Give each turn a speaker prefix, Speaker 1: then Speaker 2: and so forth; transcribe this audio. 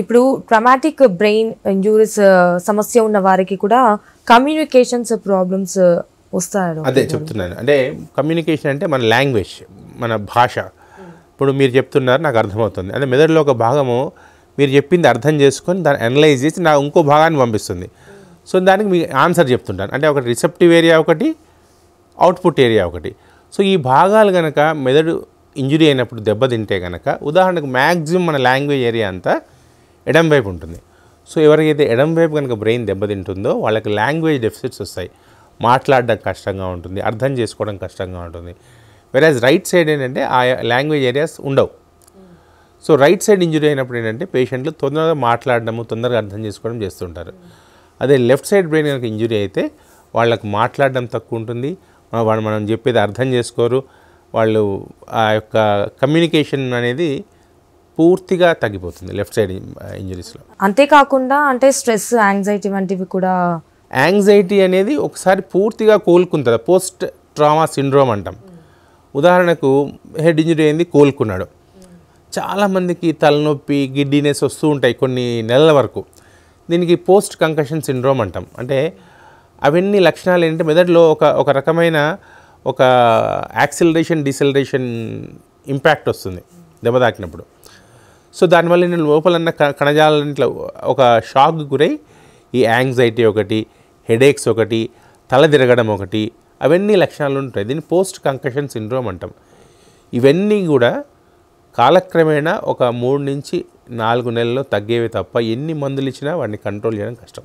Speaker 1: ఇప్పుడు traumatic brain injuries సమస్య ఉన్న వారికి కూడా కమ్యూనికేషన్స్ ప్రాబ్లమ్స్ వస్తాయి.
Speaker 2: అదే చెప్తున్నాను. అంటే కమ్యూనికేషన్ అంటే మన లాంగ్వేజ్, మన భాష. ఇప్పుడు మీరు చెప్తున్నారు, నాకు అర్థమవుతుంది. అంటే మెదడులో ఒక భాగము మీరు చెప్పింది అర్థం చేసుకొని దాన్ని అనలైజ్ చేసి నాకు ఇంకో భాగాన్ని పంపిస్తుంది. సో దానికి మీ ఆన్సర్ చెప్తుంటాను. అంటే ఒకటి రిసెప్టివ్ ఏరియా, ఒకటి అవుట్పుట్ ఏరియా ఒకటి. సో ఈ భాగాలు కనుక మెదడు ఇంజురీ అయినప్పుడు దెబ్బతింటే కనుక, ఉదాహరణకు మ్యాక్సిమం మన లాంగ్వేజ్ ఏరియా అంతా ఎడం వైపు ఉంటుంది. సో ఎవరికైతే ఎడం వైపు కనుక బ్రెయిన్ దెబ్బతింటుందో వాళ్ళకి లాంగ్వేజ్ డెఫిసిట్స్ వస్తాయి. మాట్లాడడం కష్టంగా ఉంటుంది, అర్థం చేసుకోవడం కష్టంగా ఉంటుంది. వెరాజ్ రైట్ సైడ్ ఏంటంటే ఆ లాంగ్వేజ్ ఏరియాస్ ఉండవు. సో రైట్ సైడ్ ఇంజురీ అయినప్పుడు ఏంటంటే పేషెంట్లు తొందరగా మాట్లాడడము, తొందరగా అర్థం చేసుకోవడం చేస్తుంటారు. అదే లెఫ్ట్ సైడ్ బ్రెయిన్ కనుక ఇంజురీ అయితే వాళ్ళకు మాట్లాడడం తక్కువ ఉంటుంది, వాళ్ళు మనం చెప్పేది అర్థం చేసుకోరు, వాళ్ళు ఆ యొక్క కమ్యూనికేషన్ అనేది పూర్తిగా తగ్గిపోతుంది లెఫ్ట్ సైడ్ ఇంజరీస్లో.
Speaker 1: అంతేకాకుండా అంటే స్ట్రెస్, యాంగ్జైటీ వంటివి కూడా.
Speaker 2: యాంగ్జైటీ అనేది ఒకసారి పూర్తిగా కోలుకుంటుంది, పోస్ట్ ట్రామా సిండ్రోమ్ అంటాం. ఉదాహరణకు హెడ్ ఇంజరీ అయింది, కోలుకున్నాడు. చాలామందికి తలనొప్పి, గిడ్డినెస్ వస్తూ ఉంటాయి కొన్ని నెలల వరకు. దీనికి పోస్ట్ కంకషన్ సిండ్రోమ్ అంటాం. అంటే అవన్నీ లక్షణాలు ఏంటంటే మెదడులో ఒక రకమైన ఒక యాక్సిలరేషన్, డిసెలరేషన్ ఇంపాక్ట్ వస్తుంది దెబ్బ తాకినప్పుడు. సో దానివల్ల నేను లోపలన్న కణజాలం ఇట్లా ఒక షాక్ గురై ఈ యాంగ్జైటీ ఒకటి, హెడేక్స్ ఒకటి, తల తిరగడం ఒకటి, అవన్నీ లక్షణాలు ఉంటాయి. దీన్ని పోస్ట్ కంకషన్ సిండ్రోమ్ అంటాం. ఇవన్నీ కూడా కాలక్రమేణా ఒక 3 నుంచి 4 నెలల్లో తగ్గేవి తప్ప ఎన్ని మందులు ఇచ్చినా వాడిని కంట్రోల్ చేయడం కష్టం.